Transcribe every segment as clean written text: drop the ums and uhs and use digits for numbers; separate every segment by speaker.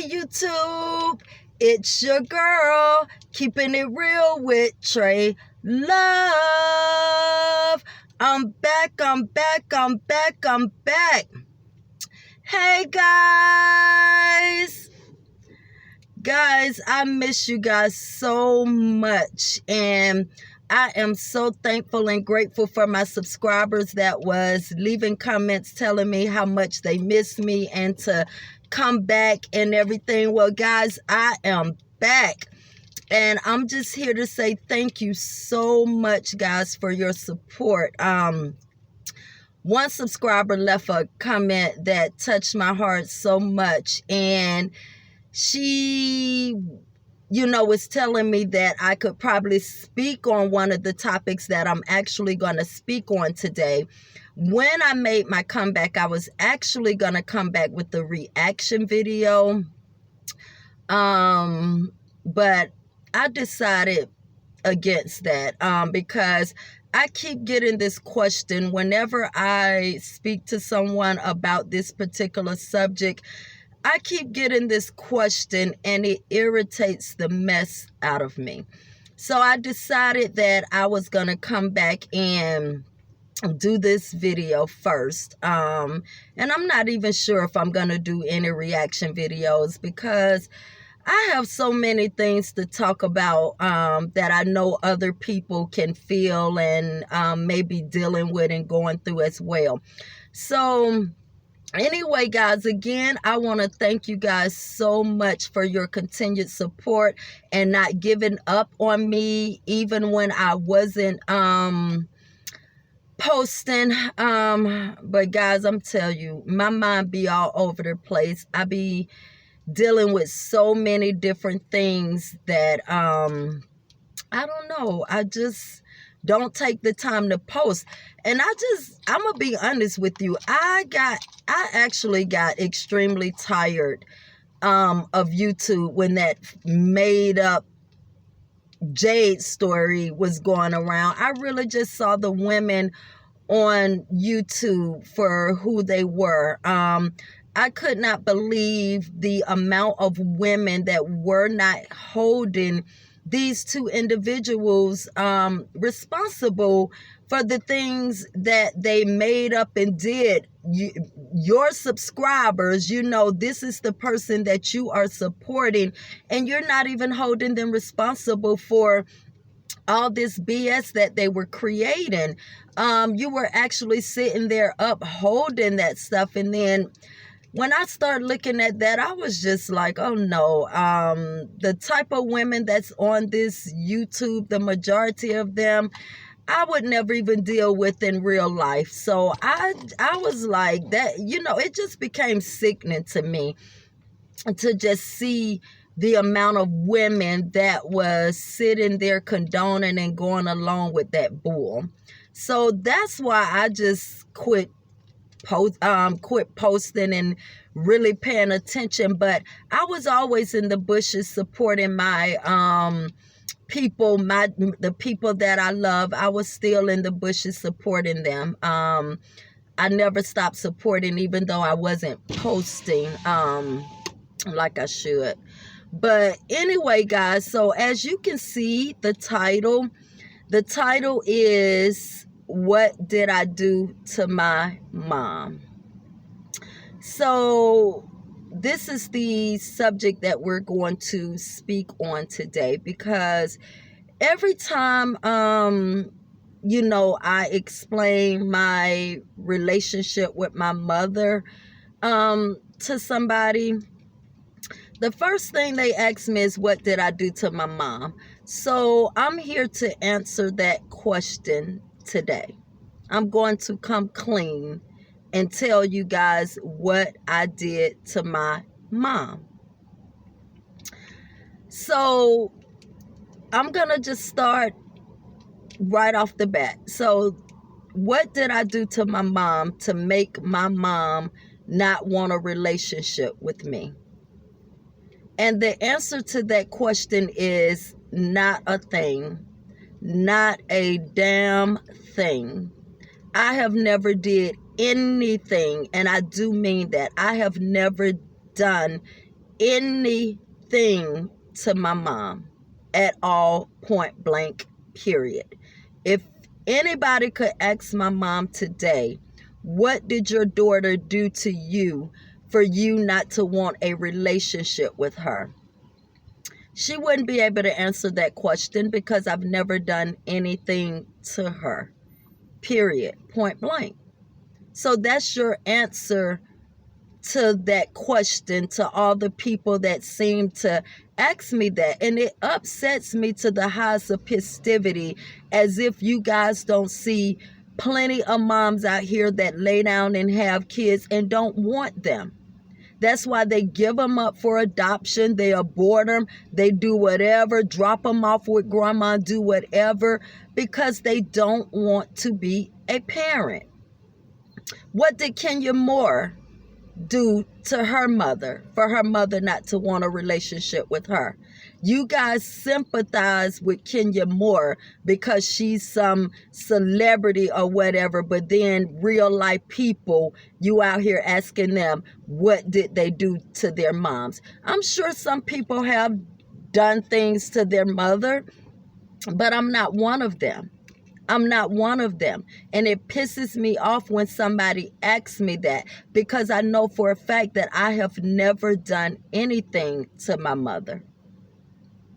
Speaker 1: Hey YouTube, it's your girl, keeping it real with Tra-Luv. I'm back. Hey guys, I miss you guys so much, and I am so thankful and grateful for my subscribers that was leaving comments telling me how much they miss me and to come back and everything. Well, guys, I am back, and I'm just here to say thank you so much, guys, for your support. One subscriber left a comment that touched my heart so much, and she was telling me that I could probably speak on one of the topics that I'm actually going to speak on today. When I made my comeback, I was actually going to come back with the reaction video. But I decided against that because I keep getting this question whenever I speak to someone about this particular subject. I keep getting this question, and it irritates the mess out of me. So I decided that I was going to come back and do this video first. And I'm not even sure if I'm going to do any reaction videos because I have so many things to talk about that I know other people can feel and maybe dealing with and going through as well. So anyway, guys, again, I want to thank you guys so much for your continued support and not giving up on me even when I wasn't posting. But guys, I'm telling you, my mind be all over the place. I be dealing with so many different things that I don't know. I just don't take the time to post. And I'm gonna be honest with you. I actually got extremely tired of YouTube when that made up Jade story was going around. I really just saw the women on YouTube for who they were. I could not believe the amount of women that were not holding these two individuals responsible for the things that they made up and did. Your subscribers, this is the person that you are supporting, and you're not even holding them responsible for all this BS that they were creating. You were actually sitting there upholding that stuff, and then when I started looking at that, I was just like, oh no, the type of women that's on this YouTube, the majority of them, I would never even deal with in real life. So I was like that, it just became sickening to me to just see the amount of women that was sitting there condoning and going along with that bull. So that's why I just quit posting and really paying attention. But I was always in the bushes supporting my people, the people that I love. I was still in the bushes supporting them. I never stopped supporting, even though I wasn't posting like I should. But anyway, guys, so as you can see, the title is "What Did I Do to My Mom?" So this is the subject that we're going to speak on today, because every time I explain my relationship with my mother to somebody, the first thing they ask me is, what did I do to my mom? So I'm here to answer that question today. I'm going to come clean and tell you guys what I did to my mom. So I'm going to just start right off the bat. So what did I do to my mom to make my mom not want a relationship with me? And the answer to that question is not a thing, not a damn thing. I have never did anything, and I do mean that. I have never done anything to my mom at all, point blank, period. If anybody could ask my mom today, what did your daughter do to you for you not to want a relationship with her? She wouldn't be able to answer that question because I've never done anything to her, period, point blank. So that's your answer to that question, to all the people that seem to ask me that. And it upsets me to the highest of festivity, as if you guys don't see plenty of moms out here that lay down and have kids and don't want them. That's why they give them up for adoption. They abort them. They do whatever, drop them off with grandma, do whatever, because they don't want to be a parent. What did Kenya Moore do to her mother for her mother not to want a relationship with her? You guys sympathize with Kenya Moore because she's some celebrity or whatever, but then real life people, you out here asking them what did they do to their moms. I'm sure some people have done things to their mother, but I'm not one of them. I'm not one of them. And it pisses me off when somebody asks me that, because I know for a fact that I have never done anything to my mother.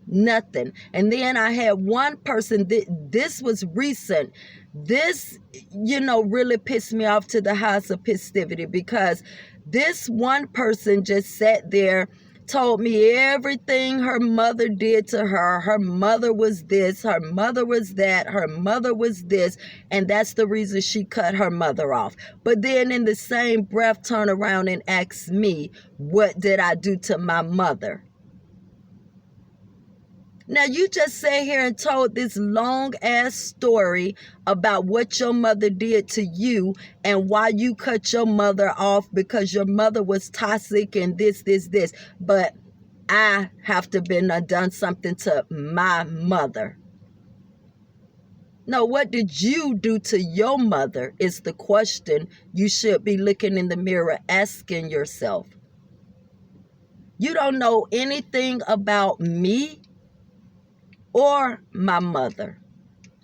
Speaker 1: Nothing. And then I had one person, this was recent. This, really pissed me off to the highest of festivity, because this one person just sat there, told me everything her mother did to her. Her mother was this, her mother was that, her mother was this, and that's the reason she cut her mother off. But then in the same breath, turn around and ask me, what did I do to my mother? Now, you just sat here and told this long-ass story about what your mother did to you and why you cut your mother off, because your mother was toxic and this. But I have to done something to my mother. No, what did you do to your mother is the question you should be looking in the mirror asking yourself. You don't know anything about me or my mother.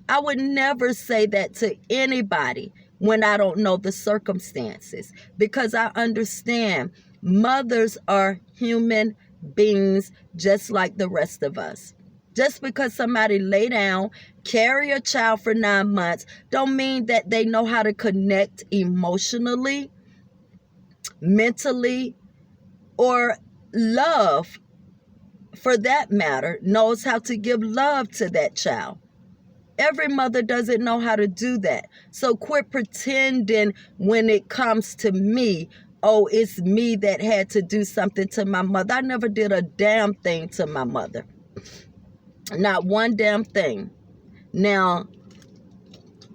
Speaker 1: I would never say that to anybody when I don't know the circumstances, because I understand mothers are human beings just like the rest of us. Just because somebody lay down, carry a child for 9 months, don't mean that they know how to connect emotionally, mentally, or love, for that matter, knows how to give love to that child. Every mother doesn't know how to do that. So quit pretending when it comes to me, oh, it's me that had to do something to my mother. I never did a damn thing to my mother. Not one damn thing. Now,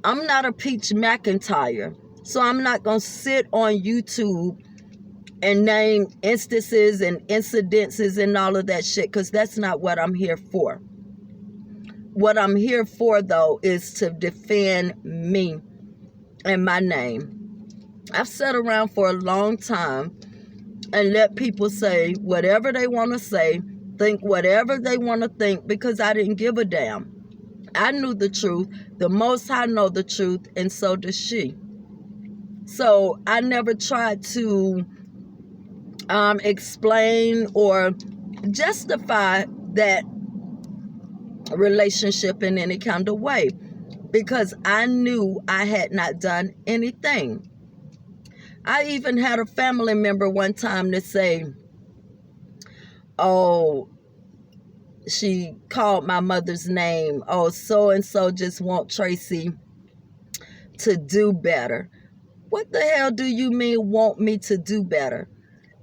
Speaker 1: I'm not a Peach McIntyre, so I'm not going to sit on YouTube and name instances and incidences and all of that shit, because that's not what I'm here for. What I'm here for, though, is to defend me and my name. I've sat around for a long time and let people say whatever they want to say, think whatever they want to think, because I didn't give a damn. I knew the truth. The Most High know the truth, and so does she. So I never tried to explain or justify that relationship in any kind of way, because I knew I had not done anything. I even had a family member one time to say, oh, she called my mother's name. Oh, so-and-so just want Tracy to do better. What the hell do you mean want me to do better?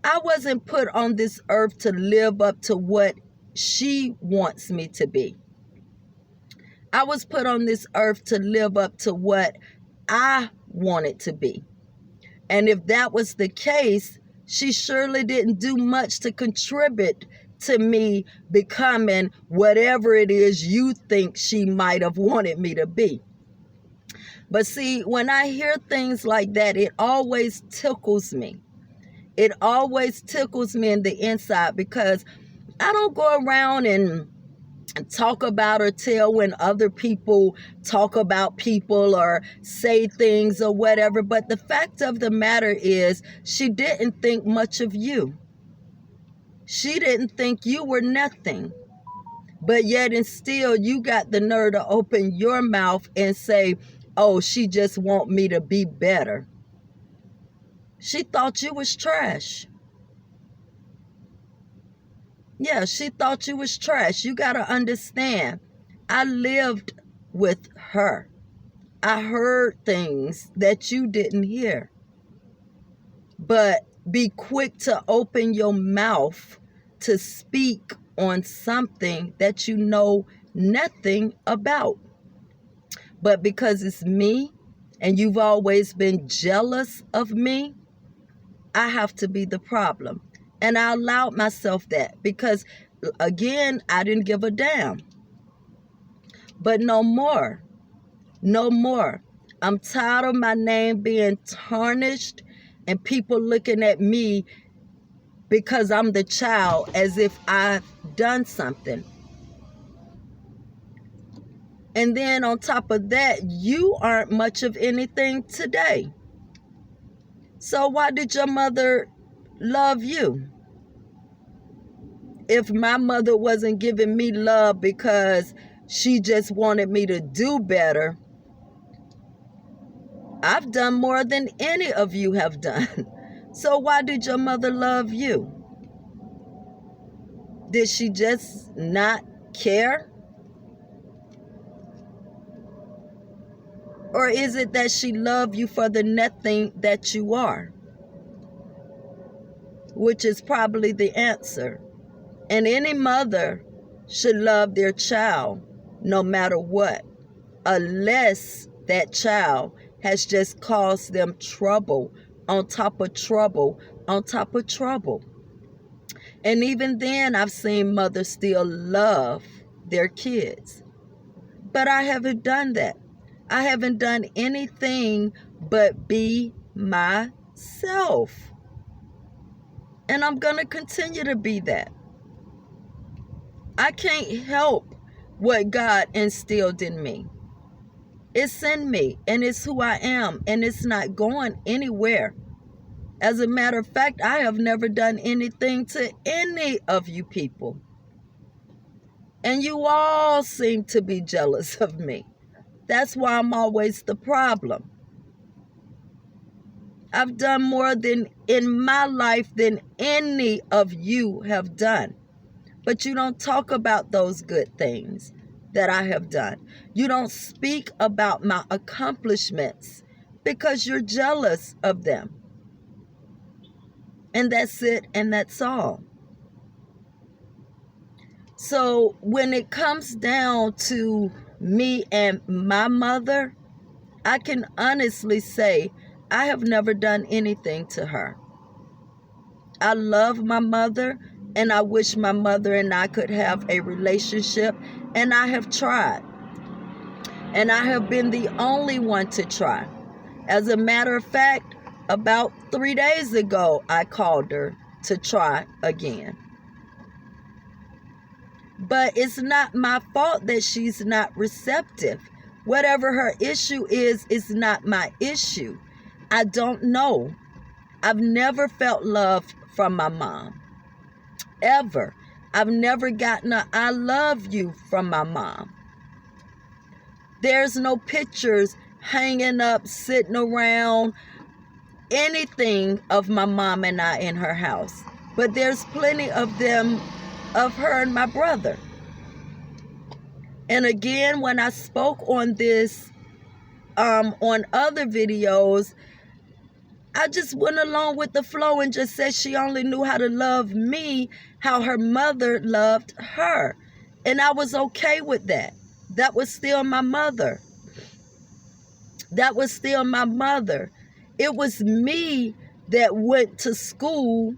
Speaker 1: I wasn't put on this earth to live up to what she wants me to be. I was put on this earth to live up to what I wanted to be. And if that was the case, she surely didn't do much to contribute to me becoming whatever it is you think she might have wanted me to be. But see, when I hear things like that, it always tickles me. It always tickles me in the inside because I don't go around and talk about or tell when other people talk about people or say things or whatever. But the fact of the matter is, she didn't think much of you. She didn't think you were nothing. But yet and still, you got the nerve to open your mouth and say, oh, she just want me to be better. She thought you was trash. Yeah, she thought you was trash. You got to understand, I lived with her. I heard things that you didn't hear. But be quick to open your mouth to speak on something that you know nothing about. But because it's me and you've always been jealous of me, I have to be the problem. And I allowed myself that because, again, I didn't give a damn. But no more. No more. I'm tired of my name being tarnished and people looking at me because I'm the child as if I've done something. And then on top of that, you aren't much of anything today. So why did your mother love you? If my mother wasn't giving me love because she just wanted me to do better, I've done more than any of you have done. So why did your mother love you? Did she just not care? Or is it that she loved you for the nothing that you are? Which is probably the answer. And any mother should love their child no matter what, unless that child has just caused them trouble on top of trouble on top of trouble. And even then, I've seen mothers still love their kids. But I haven't done that. I haven't done anything but be myself. And I'm going to continue to be that. I can't help what God instilled in me. It's in me, and it's who I am, and it's not going anywhere. As a matter of fact, I have never done anything to any of you people. And you all seem to be jealous of me. That's why I'm always the problem. I've done more than in my life than any of you have done. But you don't talk about those good things that I have done. You don't speak about my accomplishments because you're jealous of them. And that's it, and that's all. So when it comes down to me and my mother, I can honestly say I have never done anything to her. I love my mother, and I wish my mother and I could have a relationship, and I have tried. And I have been the only one to try. As a matter of fact, about 3 days ago, I called her to try again. But it's not my fault that she's not receptive. Whatever her issue is not my issue. I don't know. I've never felt love from my mom. Ever. I've never gotten a I love you from my mom. There's no pictures hanging up, sitting around, anything of my mom and I in her house. But there's plenty of them of her and my brother. And again, when I spoke on this, on other videos, I just went along with the flow and just said she only knew how to love me how her mother loved her. And I was okay with that. That was still my mother. That was still my mother. It was me that went to school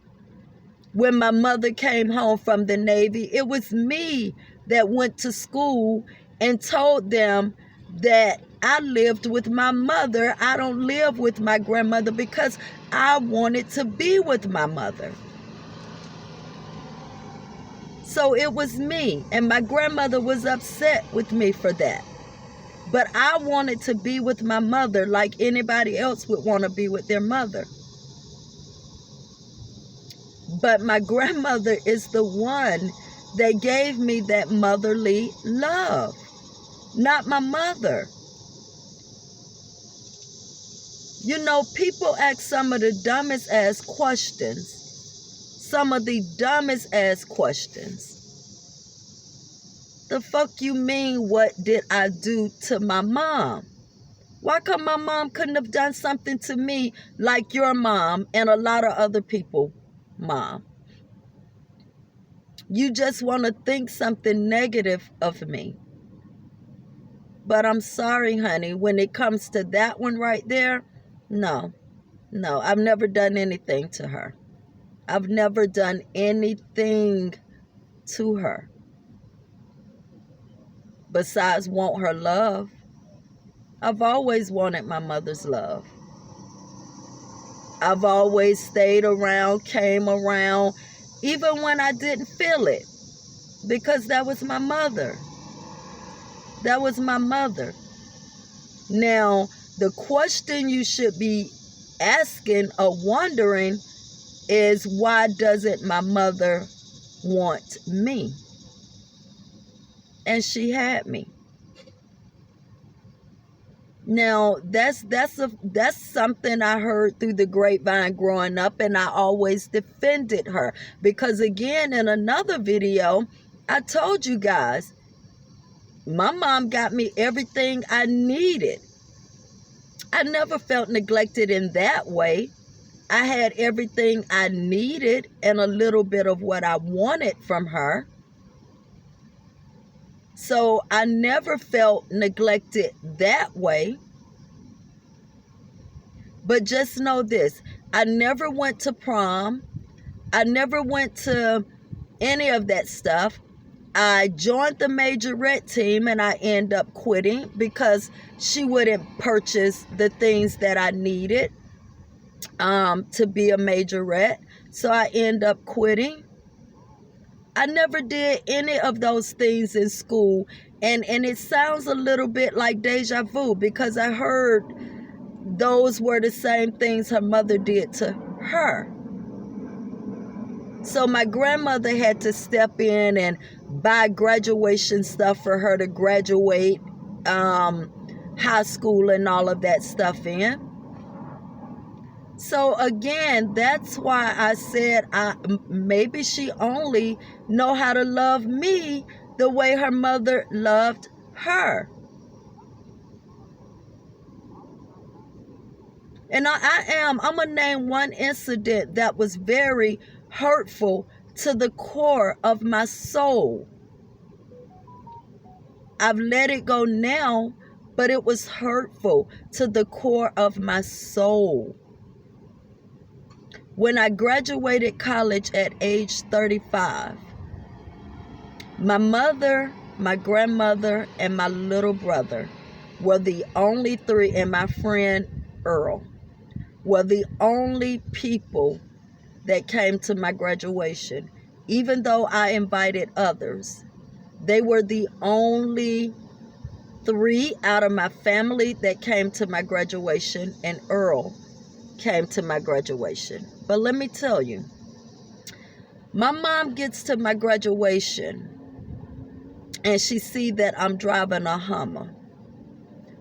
Speaker 1: when my mother came home from the Navy. It was me that went to school and told them that I lived with my mother. I don't live with my grandmother because I wanted to be with my mother. So it was me, and my grandmother was upset with me for that. But I wanted to be with my mother like anybody else would want to be with their mother. But my grandmother is the one that gave me that motherly love, not my mother. You know, people ask some of the dumbest ass questions. Some of the dumbest ass questions. The fuck you mean, what did I do to my mom? Why come my mom couldn't have done something to me like your mom and a lot of other people, mom? You just want to think something negative of me. But I'm sorry, honey, when it comes to that one right there, no, I've never done anything to her. I've never done anything to her besides want her love. I've always wanted my mother's love. I've always stayed around, came around, even when I didn't feel it, because that was my mother. That was my mother. Now, the question you should be asking or wondering is, why doesn't my mother want me? And she had me. Now, that's something I heard through the grapevine growing up, and I always defended her. Because again, in another video, I told you guys, my mom got me everything I needed. I never felt neglected in that way. I had everything I needed and a little bit of what I wanted from her. So I never felt neglected that way. But just know this, I never went to prom. I never went to any of that stuff. I joined the majorette team and I ended up quitting because she wouldn't purchase the things that I needed to be a majorette. So I ended up quitting. I never did any of those things in school. And it sounds a little bit like deja vu because I heard those were the same things her mother did to her. So my grandmother had to step in and buy graduation stuff for her to graduate high school and all of that stuff in. So again, that's why I said maybe she only know how to love me the way her mother loved her. And I'm going to name one incident that was very hurtful to the core of my soul. I've let it go now, but it was hurtful to the core of my soul. When I graduated college at age 35, my mother, my grandmother, and my little brother were the only three, and my friend Earl, were the only people that came to my graduation. Even though I invited others, they were the only three out of my family that came to my graduation, and Earl came to my graduation. But let me tell you, my mom gets to my graduation and she see that I'm driving a Hummer.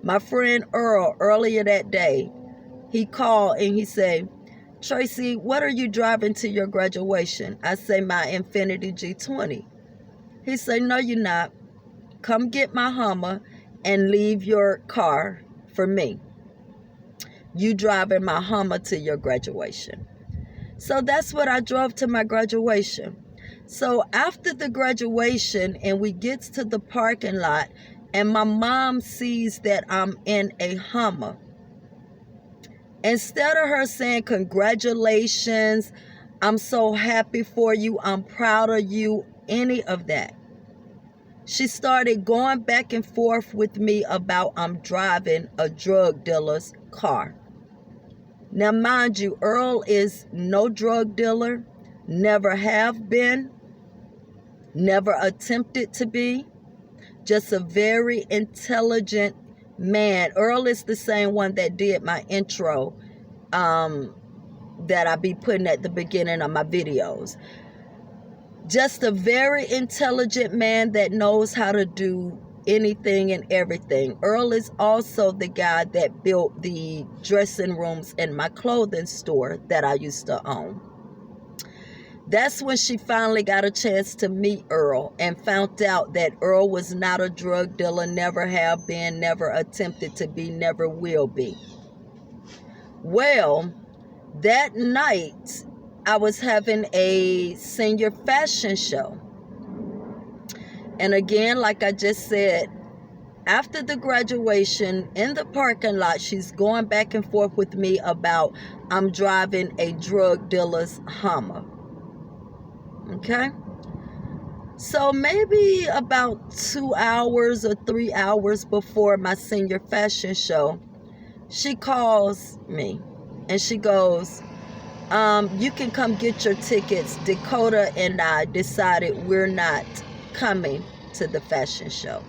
Speaker 1: My friend Earl, earlier that day, he called and he said, "Tracy, what are you driving to your graduation?" I say, "My Infiniti G20. He said, "No, you're not. Come get my Hummer and leave your car for me. You driving my Hummer to your graduation." So that's what I drove to my graduation. So after the graduation and we get to the parking lot and my mom sees that I'm in a Hummer, instead of her saying, "Congratulations, I'm so happy for you, I'm proud of you," any of that, She started going back and forth with me about I'm driving a drug dealer's car. Now, mind you, Earl is no drug dealer, never have been, never attempted to be, just a very intelligent man. Earl is the same one that did my intro that I be putting at the beginning of my videos. Just a very intelligent man that knows how to do anything and everything. Earl is also the guy that built the dressing rooms in my clothing store that I used to own. That's when she finally got a chance to meet Earl and found out that Earl was not a drug dealer, never have been, never attempted to be, never will be. Well, that night I was having a senior fashion show. And again, like I just said, after the graduation in the parking lot, she's going back and forth with me about I'm driving a drug dealer's Hummer. Okay? So maybe about 2 hours or 3 hours before my senior fashion show, she calls me and she goes, you can come get your tickets. Dakota and I decided we're not coming to the fashion show.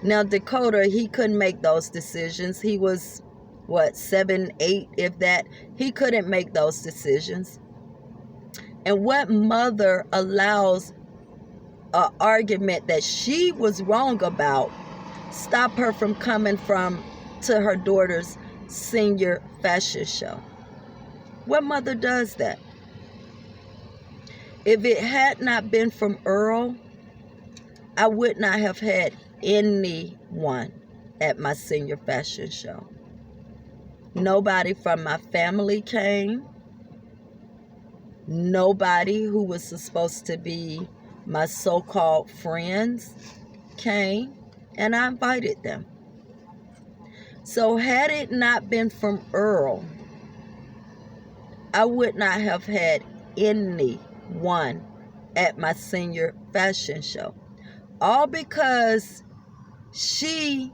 Speaker 1: Now, Dakota, he couldn't make those decisions. He was, 7, 8, if that. He couldn't make those decisions. And what mother allows an argument that she was wrong about stop her from coming to her daughter's senior fashion show? What mother does that? If it had not been from Earl, I would not have had anyone at my senior fashion show. Nobody from my family came. Nobody who was supposed to be my so-called friends came, and I invited them. So had it not been from Earl, I would not have had anyone at my senior fashion show. All because she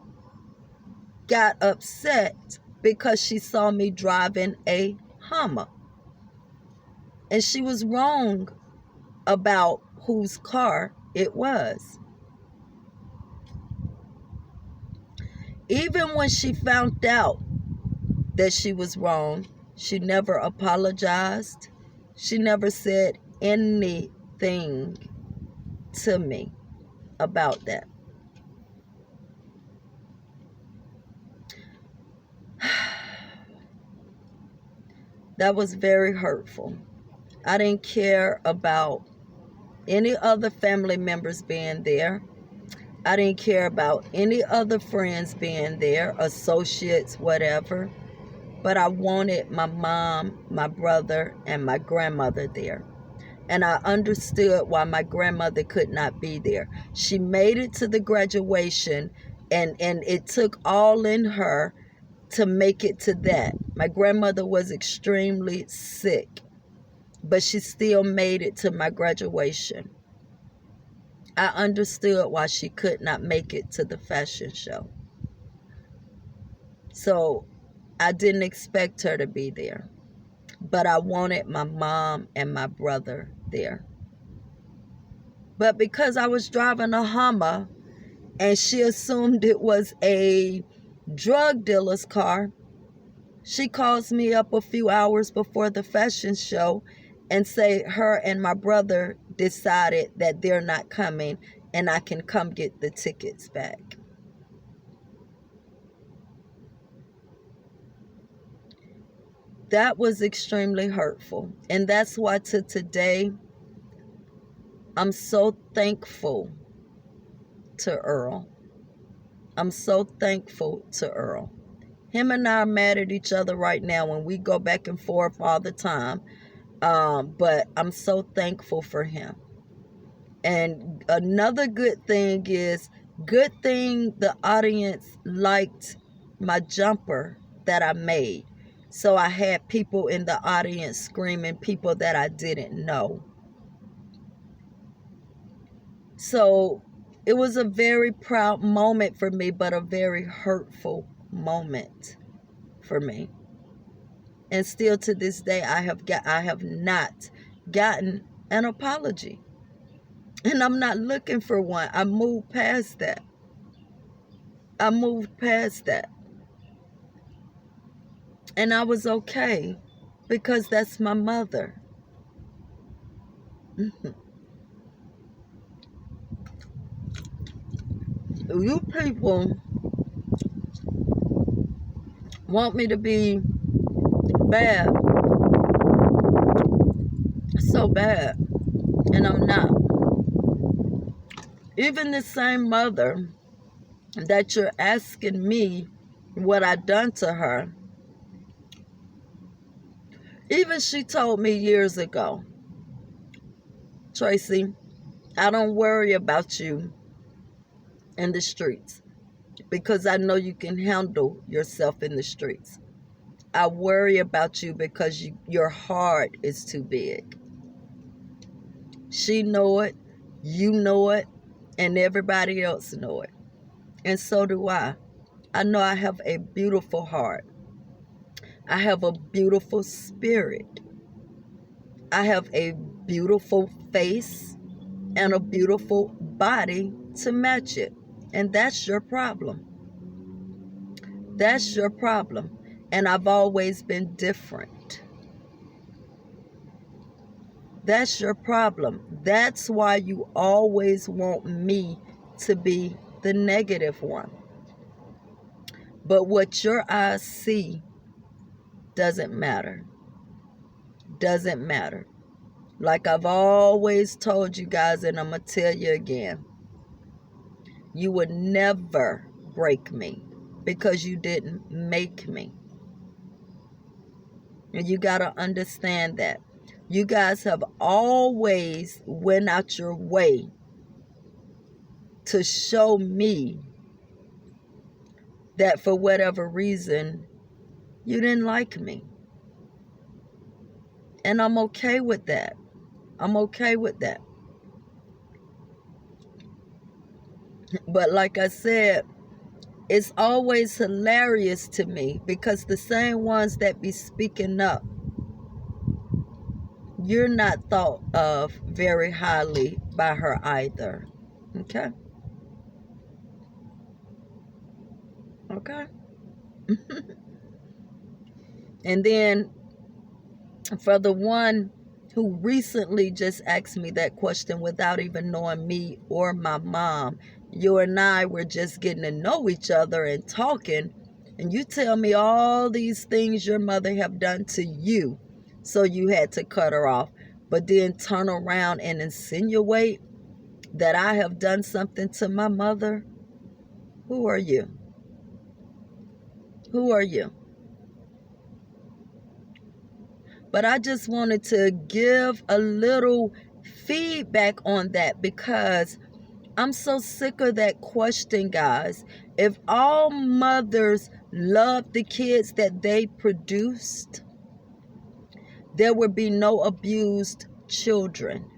Speaker 1: got upset because she saw me driving a Hummer. And she was wrong about whose car it was. Even when she found out that she was wrong, she never apologized. She never said anything to me about that. That was very hurtful. I didn't care about any other family members being there. I didn't care about any other friends being there, associates, whatever. But I wanted my mom, my brother, and my grandmother there. And I understood why my grandmother could not be there. She made it to the graduation, and it took all in her to make it to that. My grandmother was extremely sick, but she still made it to my graduation. I understood why she could not make it to the fashion show. So I didn't expect her to be there, but I wanted my mom and my brother there. But because I was driving a Hummer and she assumed it was a drug dealer's car, she calls me up a few hours before the fashion show and say her and my brother decided that they're not coming and I can come get the tickets back. That was extremely hurtful. And that's why to today, I'm so thankful to Earl. I'm so thankful to Earl. Him and I are mad at each other right now and we go back and forth all the time. But I'm so thankful for him. And another good thing the audience liked my jumper that I made. So I had people in the audience screaming, people that I didn't know. So It was a very proud moment for me, but a very hurtful moment for me. And still to this day, I have not gotten an apology. And I'm not looking for one. I moved past that. I moved past that. And I was okay because that's my mother. You people want me to be bad, so bad, and I'm not. Even the same mother that you're asking me what I done to her, even she told me years ago, Tracy, I don't worry about you in the streets because I know you can handle yourself in the streets. I worry about you because your heart is too big. She know it, you know it, and everybody else know it. And so do I. I know I have a beautiful heart. I have a beautiful spirit. I have a beautiful face and a beautiful body to match it. And that's your problem. That's your problem. And I've always been different. That's your problem. That's why you always want me to be the negative one. But what your eyes see doesn't matter. Doesn't matter. Like I've always told you guys, and I'm going to tell you again, you would never break me because you didn't make me. And you got to understand that. You guys have always went out your way to show me that for whatever reason, you didn't like me. And I'm okay with that. I'm okay with that. But like I said, it's always hilarious to me because the same ones that be speaking up, you're not thought of very highly by her either. Okay? Okay? And then for the one who recently just asked me that question without even knowing me or my mom, you and I were just getting to know each other and talking, and you tell me all these things your mother have done to you, so you had to cut her off, but then turn around and insinuate that I have done something to my mother. Who are you? Who are you? But I just wanted to give a little feedback on that because I'm so sick of that question, guys. If all mothers loved the kids that they produced, there would be no abused children.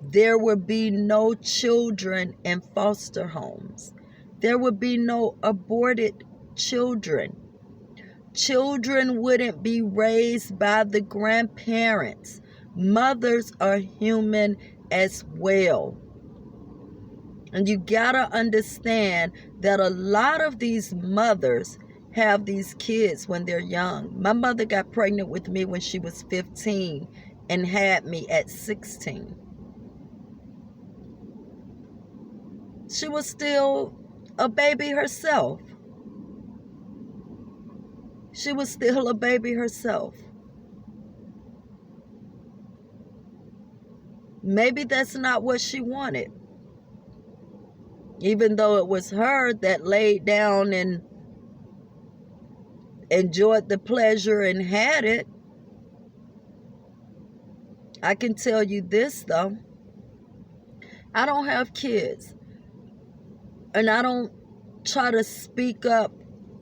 Speaker 1: There would be no children in foster homes. There would be no aborted children. Children wouldn't be raised by the grandparents. Mothers are human as well. And you gotta understand that a lot of these mothers have these kids when they're young. My mother got pregnant with me when she was 15 and had me at 16. She was still a baby herself. She was still a baby herself. Maybe that's not what she wanted. Even though it was her that laid down and enjoyed the pleasure and had it. I can tell you this though. I don't have kids. And I don't try to speak up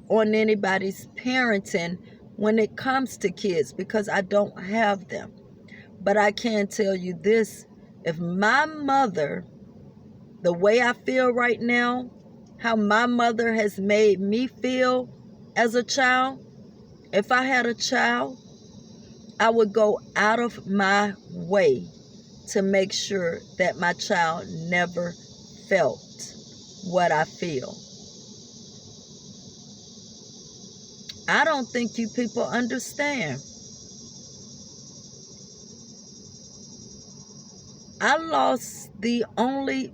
Speaker 1: on anybody's parenting when it comes to kids because I don't have them. But I can tell you this, if my mother the way I feel right now, how my mother has made me feel as a child, if I had a child, I would go out of my way to make sure that my child never felt what I feel. I don't think you people understand.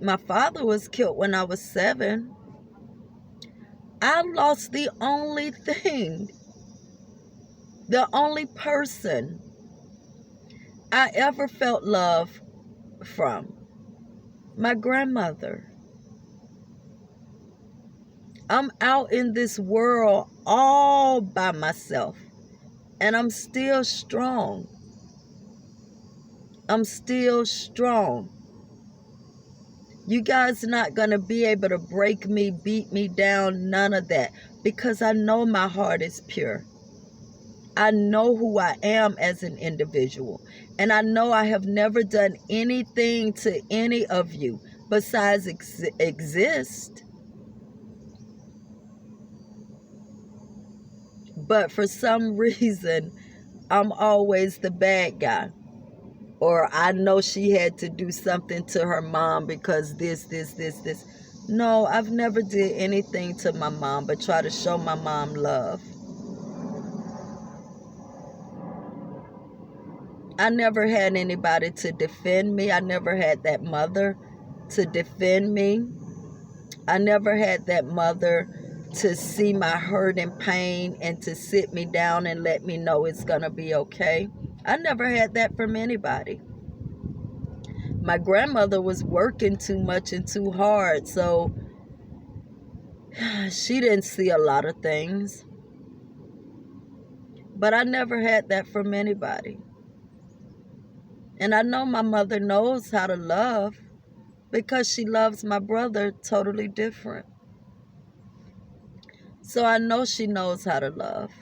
Speaker 1: My father was killed when I was 7. I lost the only thing, the only person I ever felt love from, my grandmother. I'm out in this world all by myself, and I'm still strong. I'm still strong. You guys not going to be able to break me, beat me down, none of that, because I know my heart is pure. I know who I am as an individual, and I know I have never done anything to any of you besides exist. But for some reason, I'm always the bad guy. Or I know she had to do something to her mom because this. No, I've never did anything to my mom but try to show my mom love. I never had anybody to defend me. I never had that mother to defend me. I never had that mother to see my hurt and pain and to sit me down and let me know it's going to be okay. I never had that from anybody. My grandmother was working too much and too hard, so she didn't see a lot of things. But I never had that from anybody. And I know my mother knows how to love because she loves my brother totally different. So I know she knows how to love.